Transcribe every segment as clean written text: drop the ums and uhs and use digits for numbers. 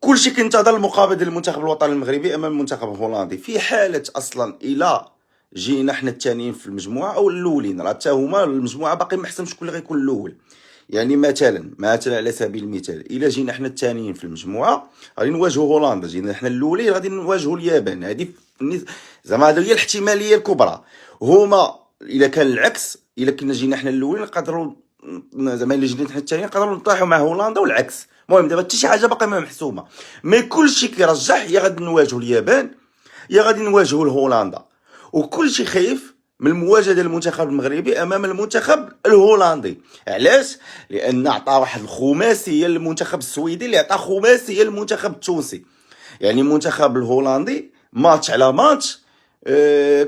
كلشي كينتظر المقابله ديال المنتخب الوطني المغربي امام المنتخب الهولندي، في حاله اصلا الى جينا حنا الثانيين في المجموعه او الاولين، راه حتى هما المجموعه باقي ما حسمش شكون اللي غيكون الاول. يعني مثلا على سبيل المثال الى جينا حنا الثانيين في المجموعه غادي نواجهوا هولندا، جينا حنا الاولين غادي نواجهوا اليابان. هذه زعما هذه هي الاحتماليه الكبرى. هما الا كان العكس، الا كنا جينا حنا الاولين نقدروا زعما الا جينا حنا الثانيين نقدروا نطيحوا مع هولندا والعكس. المهم دابا حتى شي حاجه باقي ما محسومه، مي كلشي كيرجح يا غادي نواجهوا اليابان يا غادي نواجهوا هولندا، وكلشي خايف من المواجهه ديال المنتخب المغربي امام المنتخب الهولندي. علاش؟ لان عطى واحد الخماسيه للمنتخب السويدي اللي عطى خماسيه للمنتخب التونسي. يعني المنتخب الهولندي ماتش على ماتش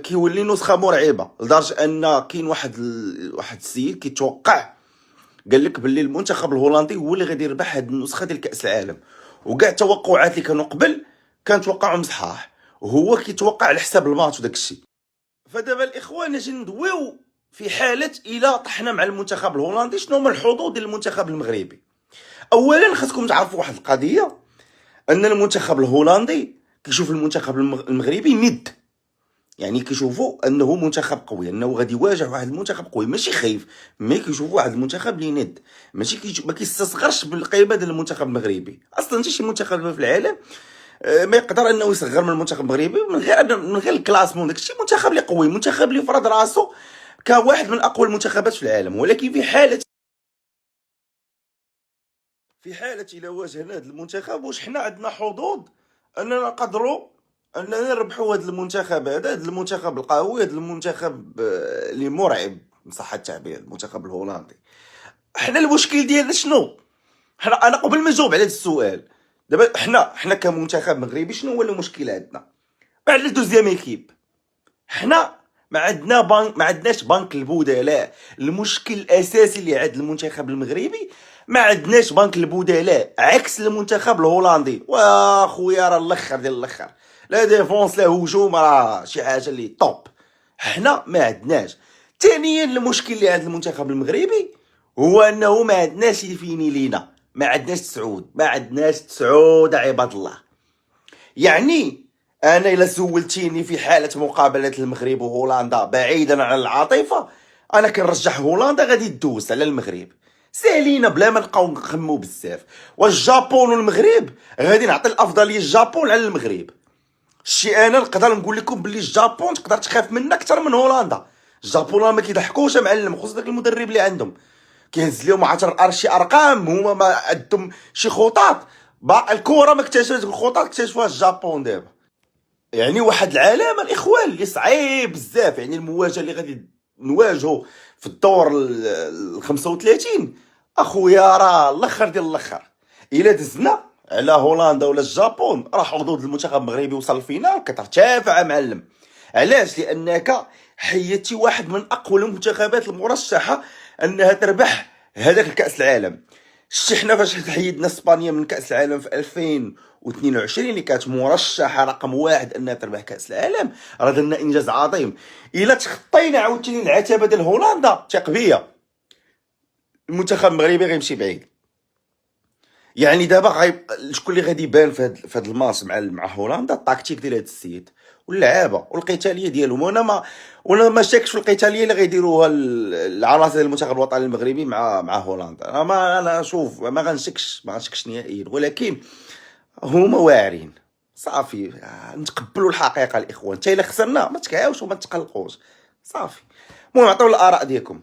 كيولي نسخه مرعبه، لدرجه ان كاين واحد السيد كيتوقع قال لك باللي المنتخب الهولندي هو اللي غادي يربح هذه النسخه ديال كاس العالم، وكاع التوقعات اللي كانوا قبل كان توقعهم صحاح، وهو كيتوقع على حساب الماتش وداك الشيء. فدابا الاخوان نجي ندويو في حاله الى طحنا مع المنتخب الهولندي شنو هما الحظوظ ديال المنتخب المغربي. اولا خاصكم تعرفوا واحد القضيه، ان المنتخب الهولندي كيشوف المنتخب المغربي ند، يعني كيشوفوا انه منتخب قوي، انه غادي يواجه واحد المنتخب قوي، ماشي خايف، مي كيشوفوا واحد المنتخب اللي ند، ماشي ما كيستصغرش بالقيمه ديال المنتخب المغربي. اصلا حتى شي منتخب في العالم ما يقدر انه يصغر من المنتخب المغربي من غير الكلاسمون. داكشي منتخب اللي قوي، منتخب اللي فرض راسو كواحد من اقوى المنتخبات في العالم. ولكن في حاله الى واجهنا هذا المنتخب، واش حنا عندنا حظوظ اننا نقدروا اننا نربحوا هذا المنتخب، هذا المنتخب القوي، هذا المنتخب اللي مرعب ان صح التعبير، المنتخب الهولندي. حنا المشكل ديالنا شنو؟ انا قبل ما نجاوب على هذا السؤال، دابا حنا كمنتخب مغربي شنو هو المشكل عندنا؟ بعد دوزيام ايكيب حنا ما عندناش بنك البدلاء. المشكل الاساسي اللي عند المنتخب المغربي ما عندناش بنك البدلاء، عكس المنتخب الهولندي. واخويا راه الاخر ديال الاخر، لا ديفونس لا هجوم، راه شي حاجه اللي طوب. حنا ما عندناش. ثانيا المشكل اللي عند المنتخب المغربي هو انه ما عندناش يفيني لينا، ما عندناش تسعود عباد الله. يعني انا الا سولتيني في حاله مقابله المغرب وهولندا بعيدا عن العاطفه، انا كنرجح هولندا غادي تدوز على المغرب سالينا بلا ما نبقاو نخمو بزاف. والجابون والمغرب غادي نعطي الافضليه للجابون على المغرب. شي انا نقدر نقول لكم باللي الجابون تقدر تخاف منها اكثر من هولندا. الجابون راه ما كيضحكوش معلم، خصوصا داك المدرب اللي عندهم كيهز لهم 10 شي ارقام، هما ما عندهم شي خطط. الكره ما اكتشفت الخطط، اكتشفوها الجابون دابا. يعني واحد العالم الاخوان اللي صعيب بزاف. يعني المواجهه اللي غادي نواجهوا في الدور ال 35 اخويا راه الاخر ديال الاخر. الا دزنا على هولندا ولا الجابون راه حظوظ المنتخب المغربي وصل الفينال كترتفع معلم. علاش؟ لانك حيدتي واحد من اقوى المنتخبات المرشحه انها تربح هذاك الكاس العالم. شتي حنا فاش حيدنا اسبانيا من كاس العالم في 2022 اللي كانت مرشحه رقم واحد انها تربح كاس العالم، راه درنا انجاز عظيم. الا تخطينا عاوتاني العتبه ديال هولندا ثق بيا المنتخب المغربي غيمشي بعيد. يعني دابا شكون اللي غادي يبان في هذا الماتش مع هولندا؟ التكتيك ديال هذا السيد واللعابه والقتاليه ديالهم. وانا ما شاكش في القتاليه اللي غيديروها العناصر ديال المنتخب الوطني المغربي مع هولندا. انا شوف ما غنشكش نهائيا، ولكن هما واعرين صافي. نتقبلوا الحقيقه الاخوان، حتى الا خسرنا ما تكعاوش وما تقلقوش صافي. المهم عطيو الاراء ديالكم.